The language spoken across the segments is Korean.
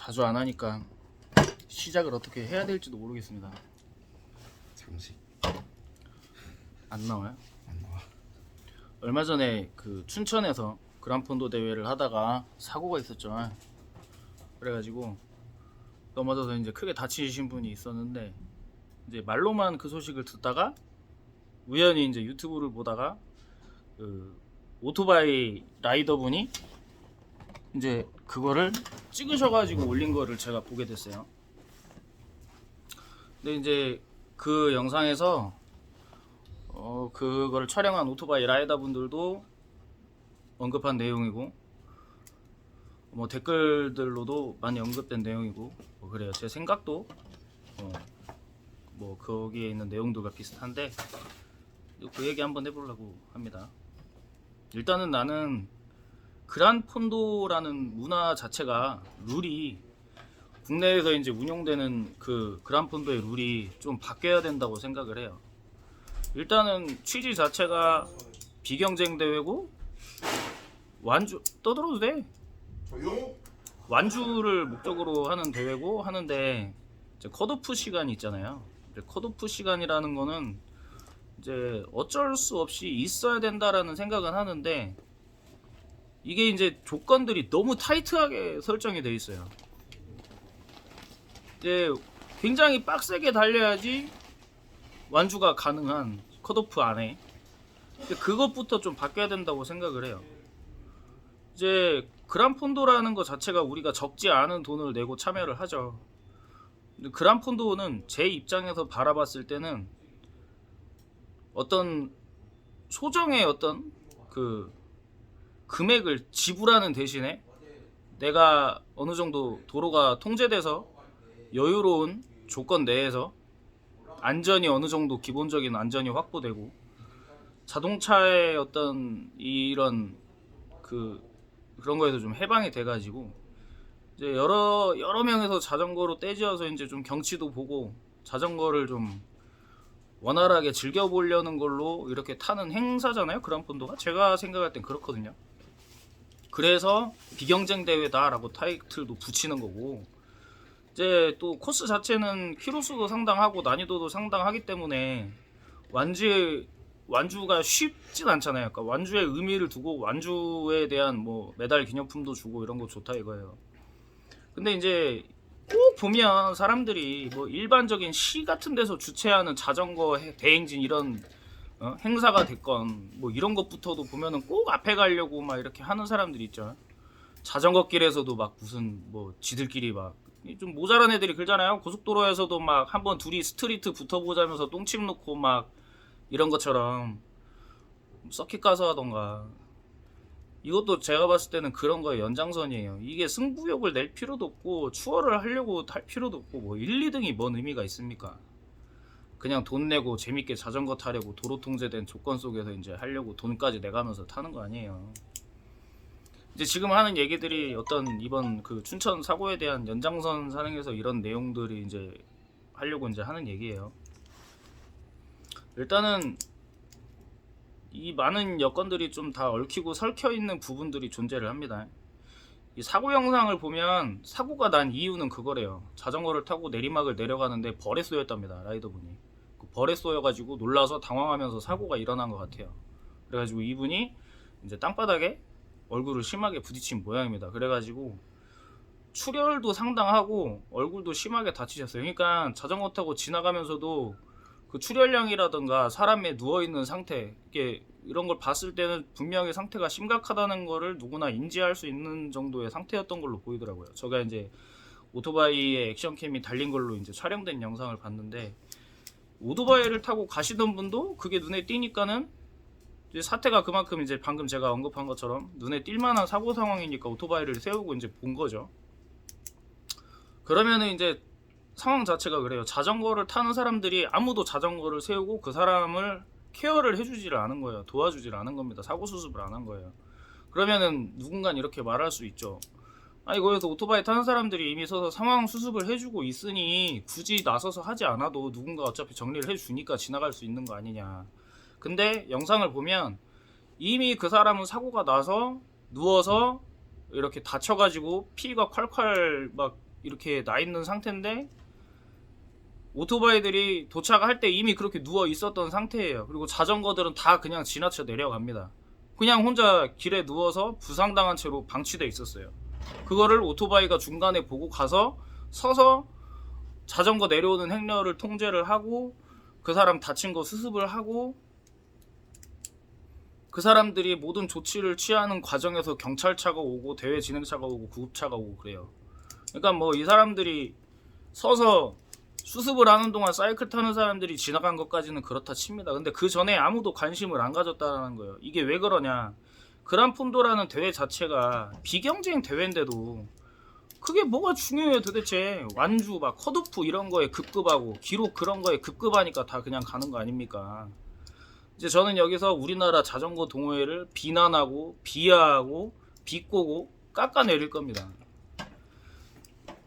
자주 안 하니까 시작을 어떻게 해야 될지도 모르겠습니다. 잠시 안 나와요? 안 나와. 얼마 전에 그 춘천에서 그란폰도 대회를 하다가 사고가 있었죠. 그래가지고 넘어져서 이제 크게 다치신 분이 있었는데, 이제 말로만 그 소식을 듣다가 우연히 이제 유튜브를 보다가 그 오토바이 라이더분이 이제 그거를 찍으셔가지고 올린 거를 제가 보게 됐어요. 근데 이제 그 영상에서 그거를 촬영한 오토바이 라이더 분들도 언급한 내용이고, 뭐 댓글들로도 많이 언급된 내용이고, 뭐 그래요. 제 생각도 뭐 거기에 있는 내용들과 비슷한데 그 얘기 한번 해보려고 합니다. 일단은 나는 그란폰도라는 문화 자체가 룰이, 국내에서 이제 운용되는 그 그란폰도의 룰이 좀 바뀌어야 된다고 생각을 해요. 일단은 취지 자체가 비경쟁 대회고, 완주 떠들어도 돼. 완주를 목적으로 하는 대회고 하는데, 이제 컷오프 시간이 있잖아요. 컷오프 시간이라는 거는 이제 어쩔 수 없이 있어야 된다라는 생각은 하는데, 이게 이제 조건들이 너무 타이트하게 설정이 돼 있어요. 이제 굉장히 빡세게 달려야지 완주가 가능한 컷오프 안에, 그것부터 좀 바뀌어야 된다고 생각을 해요. 이제 그란폰도라는 것 자체가 우리가 적지 않은 돈을 내고 참여를 하죠. 근데 그란폰도는 제 입장에서 바라봤을 때는 어떤 소정의 어떤 그 금액을 지불하는 대신에 내가 어느 정도 도로가 통제돼서 여유로운 조건 내에서 안전이 어느 정도 기본적인 안전이 확보되고, 자동차의 어떤 이런 그런 거에서 좀 해방이 돼가지고, 이제 여러 명에서 자전거로 떼지어서 이제 좀 경치도 보고 자전거를 좀 원활하게 즐겨보려는 걸로 이렇게 타는 행사잖아요, 그란폰도가. 제가 생각할 땐 그렇거든요. 그래서 비경쟁 대회다라고 타이틀도 붙이는 거고, 이제 또 코스 자체는 키로수도 상당하고 난이도도 상당하기 때문에 완주가 쉽진 않잖아요. 그러니까 완주의 의미를 두고 완주에 대한 뭐 메달 기념품도 주고 이런 거 좋다 이거예요. 근데 이제 꼭 보면 사람들이 뭐 일반적인 시 같은 데서 주최하는 자전거 대행진 이런 행사가 됐건 뭐 이런 것부터도 보면은 꼭 앞에 가려고 막 이렇게 하는 사람들이 있죠. 자전거 길에서도 막 무슨 뭐 지들끼리 막 좀 모자란 애들이 그러잖아요. 고속도로에서도 막 한번 둘이 스트리트 붙어보자면서 똥침 놓고 막 이런 것처럼 서킷 가서 하던가. 이것도 제가 봤을 때는 그런 거의 연장선이에요. 이게 승부욕을 낼 필요도 없고 추월을 하려고 할 필요도 없고, 뭐 1, 2등이 뭔 의미가 있습니까? 그냥 돈 내고 재밌게 자전거 타려고 도로 통제된 조건 속에서 이제 하려고 돈까지 내가면서 타는 거 아니에요. 이제 지금 하는 얘기들이 어떤 이번 그 춘천 사고에 대한 연장선 산행에서 이런 내용들이 이제 하려고 이제 하는 얘기예요. 일단은 이 많은 여건들이 좀 다 얽히고 설켜 있는 부분들이 존재를 합니다. 이 사고 영상을 보면 사고가 난 이유는 그거래요. 자전거를 타고 내리막을 내려가는데 벌에 쏘였답니다, 라이더분이. 그 벌에 쏘여가지고 놀라서 당황하면서 사고가 일어난 것 같아요. 그래가지고 이분이 이제 땅바닥에 얼굴을 심하게 부딪힌 모양입니다. 그래가지고 출혈도 상당하고 얼굴도 심하게 다치셨어요. 그러니까 자전거 타고 지나가면서도 그 출혈량이라든가 사람의 누워있는 상태, 이런 걸 봤을 때는 분명히 상태가 심각하다는 거를 누구나 인지할 수 있는 정도의 상태였던 걸로 보이더라고요. 제가 이제 오토바이에 액션캠이 달린 걸로 이제 촬영된 영상을 봤는데, 오토바이를 타고 가시던 분도 그게 눈에 띄니까는 이제 사태가 그만큼 이제 방금 제가 언급한 것처럼 눈에 띌 만한 사고 상황이니까 오토바이를 세우고 이제 본 거죠. 그러면은 이제 상황 자체가 그래요. 자전거를 타는 사람들이 아무도 자전거를 세우고 그 사람을 케어를 해주지를 않은 거예요. 도와주지를 않은 겁니다. 사고 수습을 안 한 거예요. 그러면은 누군가 이렇게 말할 수 있죠. 아니, 거기서 오토바이 타는 사람들이 이미 서서 상황 수습을 해주고 있으니 굳이 나서서 하지 않아도 누군가 어차피 정리를 해주니까 지나갈 수 있는 거 아니냐. 근데 영상을 보면 이미 그 사람은 사고가 나서 누워서 이렇게 다쳐가지고 피가 콸콸 막 이렇게 나 있는 상태인데 오토바이들이 도착할 때 이미 그렇게 누워 있었던 상태예요. 그리고 자전거들은 다 그냥 지나쳐 내려갑니다. 그냥 혼자 길에 누워서 부상당한 채로 방치돼 있었어요. 그거를 오토바이가 중간에 보고 가서 서서 자전거 내려오는 행렬을 통제를 하고 그 사람 다친 거 수습을 하고 그 사람들이 모든 조치를 취하는 과정에서 경찰차가 오고 대회 진행차가 오고 구급차가 오고 그래요. 그러니까 뭐 이 사람들이 서서 수습을 하는 동안 사이클 타는 사람들이 지나간 것까지는 그렇다 칩니다. 근데 그 전에 아무도 관심을 안 가졌다는 거예요. 이게 왜 그러냐? 그란푼도라는 대회 자체가 비경쟁 대회인데도 그게 뭐가 중요해요 도대체. 완주 막 컷오프 이런 거에 급급하고 기록 그런 거에 급급하니까 다 그냥 가는 거 아닙니까? 이제 저는 여기서 우리나라 자전거 동호회를 비난하고 비하하고 비꼬고 깎아내릴 겁니다.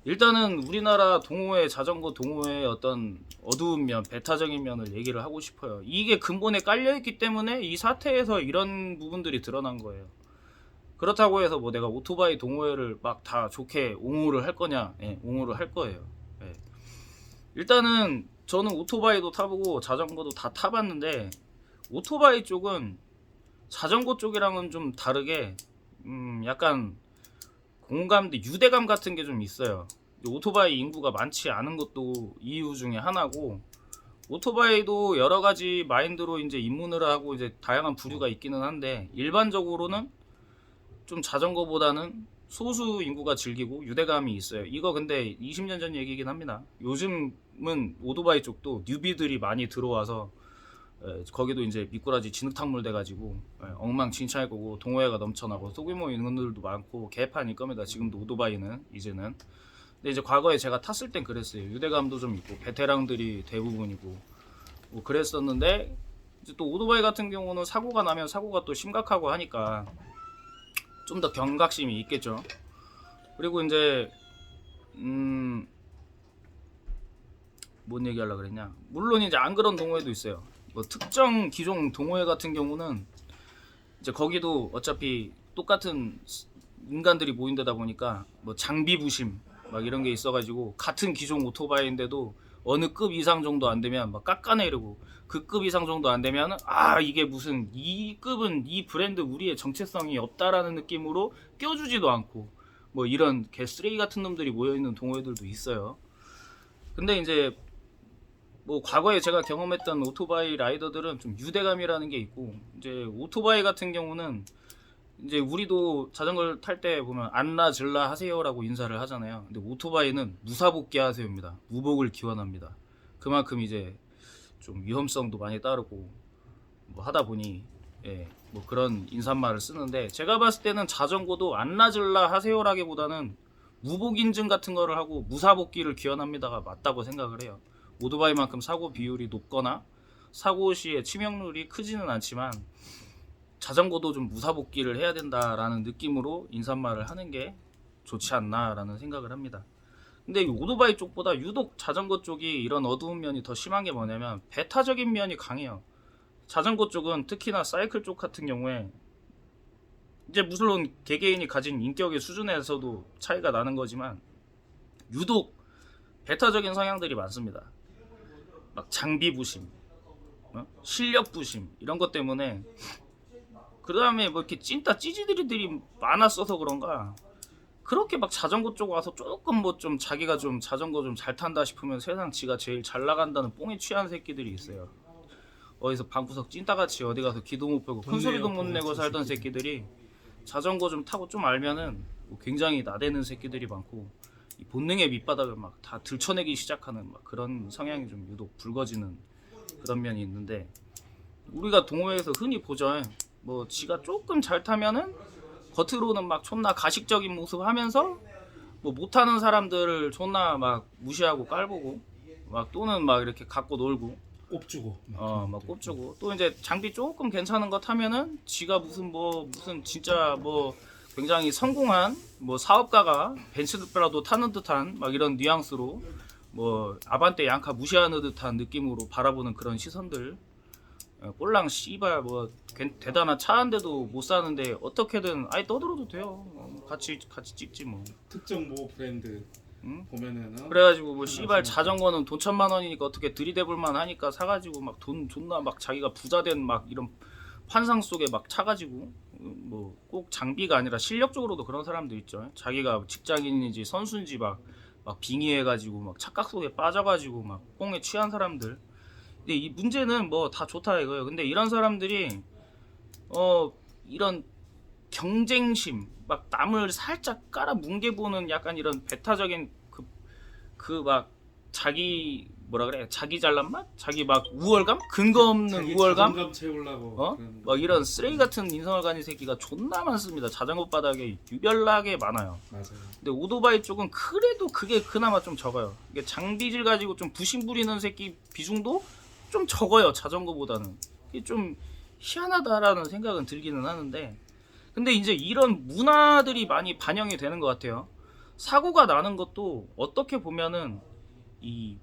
일단은 우리나라 동호회, 자전거 동호회의 어떤 어두운 면, 배타적인 면을 얘기를 하고 싶어요. 이게 근본에 깔려있기 때문에 이 사태에서 이런 부분들이 드러난 거예요. 그렇다고 해서 뭐 내가 오토바이 동호회를 막 다 좋게 옹호를 할 거냐? 예, 옹호를 할 거예요. 예. 일단은 저는 오토바이도 타보고 자전거도 다 타봤는데 오토바이 쪽은 자전거 쪽이랑은 좀 다르게 약간 공감대, 유대감 같은 게 좀 있어요. 오토바이 인구가 많지 않은 것도 이유 중에 하나고 오토바이도 여러 가지 마인드로 이제 입문을 하고 이제 다양한 부류가 있기는 한데 일반적으로는 좀 자전거보다는 소수 인구가 즐기고 유대감이 있어요. 이거 근데 20년 전 얘기긴 합니다. 요즘은 오토바이 쪽도 뉴비들이 많이 들어와서 거기도 이제 미꾸라지 진흙탕물 돼가지고 엉망진창일 거고 동호회가 넘쳐나고 소규모 인원들도 많고 개판일 겁니다. 지금도 오토바이는 이제는. 근데 이제 과거에 제가 탔을 땐 그랬어요. 유대감도 좀 있고 베테랑들이 대부분이고 뭐 그랬었는데 이제 또 오토바이 같은 경우는 사고가 나면 사고가 또 심각하고 하니까 좀 더 경각심이 있겠죠. 그리고 이제 뭔 얘기하려고 그랬냐. 물론 이제 안 그런 동호회도 있어요. 뭐 특정 기종 동호회 같은 경우는 이제 거기도 어차피 똑같은 인간들이 모인 데다 보니까 뭐 장비 부심 막 이런 게 있어가지고 같은 기종 오토바이인데도 어느 급 이상 정도 안 되면 막 깎아내리고 그 급 이상 정도 안 되면 이게 무슨 이 급은 이 브랜드 우리의 정체성이 없다라는 느낌으로 껴주지도 않고 뭐 이런 개쓰레기 같은 놈들이 모여있는 동호회들도 있어요. 근데 이제 뭐 과거에 제가 경험했던 오토바이 라이더들은 좀 유대감이라는 게 있고 이제 오토바이 같은 경우는 이제 우리도 자전거를 탈 때 보면 안나 질라 하세요라고 인사를 하잖아요. 근데 오토바이는 무사복귀 하세요입니다. 무복을 기원합니다. 그만큼 이제 좀 위험성도 많이 따르고 뭐 하다 보니 뭐 그런 인사말을 쓰는데 제가 봤을 때는 자전거도 안나 질라 하세요라기보다는 무복 인증 같은 거를 하고 무사복귀를 기원합니다가 맞다고 생각을 해요. 오토바이만큼 사고 비율이 높거나 사고 시에 치명률이 크지는 않지만 자전거도 좀 무사복귀를 해야 된다라는 느낌으로 인사말을 하는 게 좋지 않나라는 생각을 합니다. 근데 이 오토바이 쪽보다 유독 자전거 쪽이 이런 어두운 면이 더 심한 게 뭐냐면 배타적인 면이 강해요. 자전거 쪽은 특히나 사이클 쪽 같은 경우에 이제 물론 개개인이 가진 인격의 수준에서도 차이가 나는 거지만 유독 배타적인 성향들이 많습니다. 막 장비 부심, 실력 부심 이런 것 때문에 그 다음에 뭐 이렇게 찐따 찌질이들이 많았어서 그런가 그렇게 막 자전거 쪽 와서 조금 뭐 좀 자기가 좀 자전거 좀 잘 탄다 싶으면 세상 지가 제일 잘 나간다는 뽕에 취한 새끼들이 있어요. 어디서 방구석 찐따같이 어디 가서 기도 못 펴고 큰 소리도 못 내고 살던 새끼들이 자전거 좀 타고 좀 알면은 뭐 굉장히 나대는 새끼들이 많고 이 본능의 밑바닥을 막 다 들춰내기 시작하는 막 그런 성향이 좀 유독 붉어지는 그런 면이 있는데 우리가 동호회에서 흔히 보죠. 뭐 지가 조금 잘 타면은 겉으로는 막 존나 가식적인 모습 하면서 뭐 못하는 사람들을 존나 막 무시하고 깔보고 막 또는 막 이렇게 갖고 놀고 꼽주고 막 꼽주고 또 이제 장비 조금 괜찮은 거 타면은 지가 무슨 진짜 뭐 굉장히 성공한 뭐 사업가가 벤츠라도 타는 듯한 막 이런 뉘앙스로 뭐 아반떼 양카 무시하는 듯한 느낌으로 바라보는 그런 시선들. 꼴랑 씨발 뭐 대단한 차 한 대도 못 사는데 어떻게든 아예 떠들어도 돼요. 같이 찍지 뭐. 특정 모 브랜드 응? 보면은 그래가지고 뭐 씨발 자전거는 돈 1,000만 원이니까 어떻게 들이대볼만 하니까 사가지고 막 돈 존나 막 자기가 부자된 막 이런 환상 속에 막 차가지고 뭐 꼭 장비가 아니라 실력적으로도 그런 사람도 있죠. 자기가 직장인인지 선수인지 막 빙의해가지고 막 착각 속에 빠져가지고 막 뽕에 취한 사람들. 근데 이 문제는 뭐 다 좋다 이거예요. 근데 이런 사람들이 이런 경쟁심 막 남을 살짝 깔아 뭉개보는 약간 이런 배타적인 그 막 자기 뭐라 그래 자기 잘난 맛 자기 막 우월감 근거 없는 자기 우월감 자존감 채우려고 그런 막 이런 쓰레기 같은 인성을 가진 새끼가 존나 많습니다. 자전거 바닥에 유별나게 많아요. 맞아요. 근데 오토바이 쪽은 그래도 그게 그나마 좀 적어요. 이게 장비질 가지고 좀 부심 부리는 새끼 비중도 좀 적어요. 자전거보다는. 이게 좀 희한하다라는 생각은 들기는 하는데, 근데 이제 이런 문화들이 많이 반영이 되는 것 같아요. 사고가 나는 것도 어떻게 보면은 이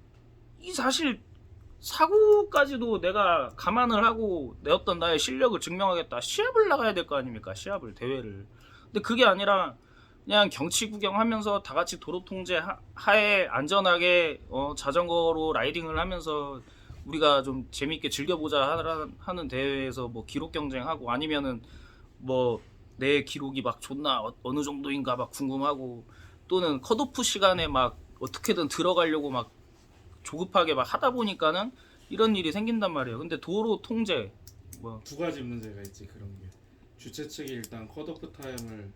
사실 사고까지도 내가 감안을 하고 내 어떤 나의 실력을 증명하겠다. 시합을 나가야 될 거 아닙니까? 시합을 대회를. 근데 그게 아니라 그냥 경치 구경하면서 다 같이 도로 통제 하에 안전하게 자전거로 라이딩을 하면서 우리가 좀 재밌게 즐겨보자 하는 대회에서 뭐 기록 경쟁하고 아니면은 뭐 내 기록이 막 존나 어느 정도인가 막 궁금하고 또는 컷오프 시간에 막 어떻게든 들어가려고 막 조급하게 막 하다 보니까는 이런 일이 생긴단 말이에요. 근데 도로 통제 뭐 두 가지 문제가 있지 그런 게. 주최 측이 일단 컷오프 타임을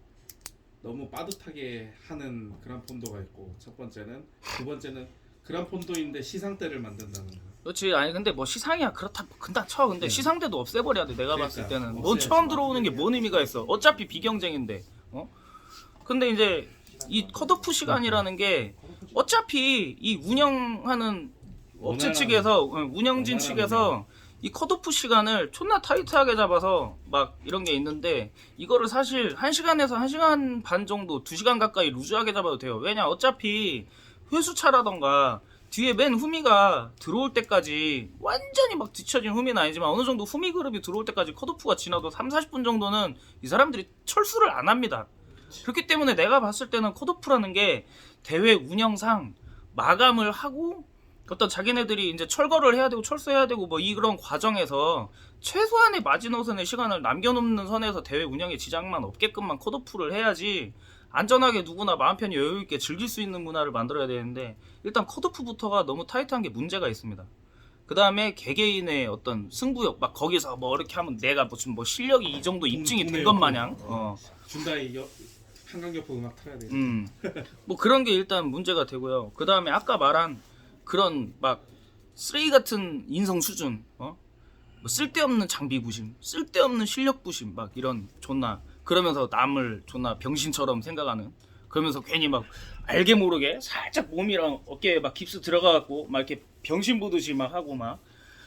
너무 빠듯하게 하는 그란폰도가 있고 첫 번째는 두 번째는 그란폰도인데 시상대를 만든다는 거. 그렇지. 아니 근데 뭐 시상이야 그렇다 근다 쳐. 근데 네. 시상대도 없애버려야 돼. 내가 봤을 그러니까, 때는 뭔 없애야지. 처음 들어오는 게 뭔 의미가 있어. 어차피 비경쟁인데. 근데 이제 이 컷오프 시간이라는 게 어차피 이 운영하는 업체 원활한- 측에서 운영진 원활한 측에서 이 컷오프 시간을 존나 타이트하게 잡아서 막 이런 게 있는데 이거를 사실 1시간에서 1시간 반 정도 2시간 가까이 루즈하게 잡아도 돼요. 왜냐 어차피 회수차라던가 뒤에 맨 후미가 들어올 때까지 완전히 막 뒤처진 후미는 아니지만 어느 정도 후미 그룹이 들어올 때까지 컷오프가 지나도 30-40분 정도는 이 사람들이 철수를 안 합니다. 그렇기 때문에 내가 봤을 때는 컷오프라는 게 대회 운영상 마감을 하고 어떤 자기네들이 이제 철거를 해야 되고 철수해야 되고 뭐 이런 과정에서 최소한의 마지노선의 시간을 남겨놓는 선에서 대회 운영에 지장만 없게끔만 컷오프를 해야지 안전하게 누구나 마음 편히 여유있게 즐길 수 있는 문화를 만들어야 되는데 일단 컷오프부터가 너무 타이트한 게 문제가 있습니다. 그 다음에 개개인의 어떤 승부욕 막 거기서 뭐 이렇게 하면 내가 무슨 뭐 실력이 이 정도 입증이 된 것 마냥 준다이 한강교포 음악 틀어야 돼. 뭐 그런 게 일단 문제가 되고요. 그 다음에 아까 말한 그런 막 쓰레기 같은 인성 수준, 뭐 쓸데없는 장비 부심, 쓸데없는 실력 부심, 막 이런 존나 그러면서 남을 존나 병신처럼 생각하는. 그러면서 괜히 막 알게 모르게 살짝 몸이랑 어깨에 막 깁스 들어가갖고 막 이렇게 병신 보듯이 막 하고 막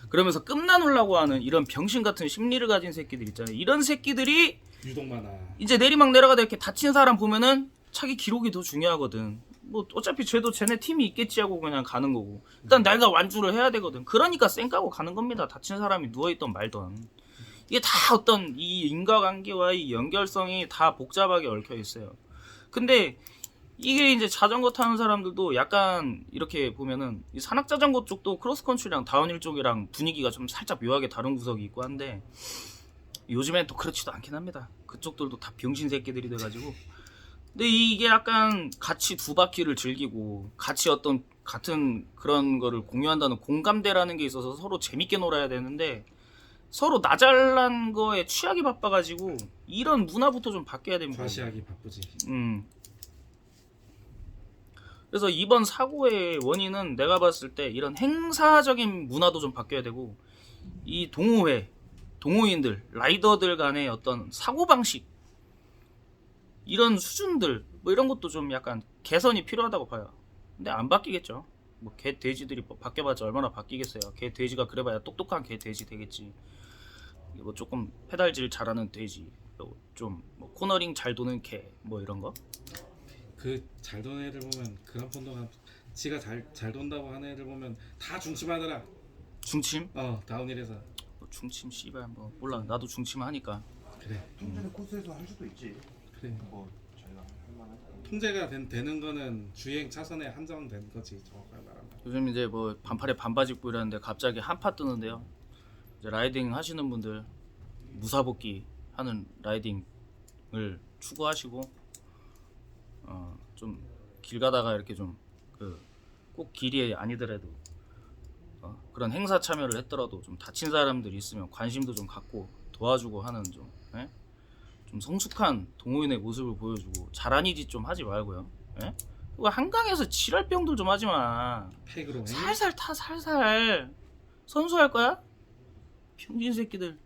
그러면서 끝나누려고 하는 이런 병신 같은 심리를 가진 새끼들 있잖아요. 이런 새끼들이 유독 많아. 이제 내리막 내려가다 이렇게 다친 사람 보면은 자기 기록이 더 중요하거든. 뭐 어차피 쟤도 쟤네 팀이 있겠지 하고 그냥 가는 거고 일단 내가 완주를 해야 되거든. 그러니까 쌩 까고 가는 겁니다. 다친 사람이 누워있던 말던. 이게 다 어떤 이 인과관계와 이 연결성이 다 복잡하게 얽혀 있어요. 근데 이게 이제 자전거 타는 사람들도 약간 이렇게 보면은 이 산악자전거 쪽도 크로스컨트리랑 다운힐 쪽이랑 분위기가 좀 살짝 묘하게 다른 구석이 있고 한데 요즘엔 또 그렇지도 않긴 합니다. 그쪽들도 다 병신 새끼들이 돼가지고. 근데 이게 약간 같이 두 바퀴를 즐기고 같이 어떤 같은 그런 거를 공유한다는 공감대라는 게 있어서 서로 재밌게 놀아야 되는데 서로 나 잘난 거에 취하기 바빠가지고 이런 문화부터 좀 바뀌어야 됩니다. 과시하기 바쁘지. 그래서 이번 사고의 원인은 내가 봤을 때 이런 행사적인 문화도 좀 바뀌어야 되고 이 동호인들, 라이더들 간의 어떤 사고방식 이런 수준들 뭐 이런 것도 좀 약간 개선이 필요하다고 봐요. 근데 안 바뀌겠죠. 뭐 개 돼지들이 바뀌어봤자 얼마나 바뀌겠어요. 개 돼지가 그래봐야 똑똑한 개 돼지 되겠지. 뭐 조금 페달질 잘하는 돼지, 좀뭐 코너링 잘 도는 개 뭐 이런 거. 그 잘 도는 애들 보면 그란폰도가 지가 잘 돈다고 하는 애들 보면 다 중침하더라. 중침? 다운힐에서. 뭐 중침 씨발 뭐 몰라. 나도 중침 하니까. 그래. 통제는 코스에서 할 수도 있지. 그래. 뭐 자유 통제가 되는 거는 주행 차선에 한정된 거지 정확하게 말하면. 요즘 이제 뭐 반팔에 반바지 입고 이러는데 갑자기 한파 뜨는데요. 이제 라이딩 하시는 분들 무사복귀 하는 라이딩을 추구하시고 좀 길 가다가 이렇게 좀 꼭 길이 아니더라도 그런 행사 참여를 했더라도 좀 다친 사람들이 있으면 관심도 좀 갖고 도와주고 하는 좀 성숙한 동호인의 모습을 보여주고 잘하니 짓 좀 하지 말고요. 예? 그리고 한강에서 지랄병들 좀 하지 마. 팩으로. 살살 타 살살. 선수할 거야? 병신 새끼들.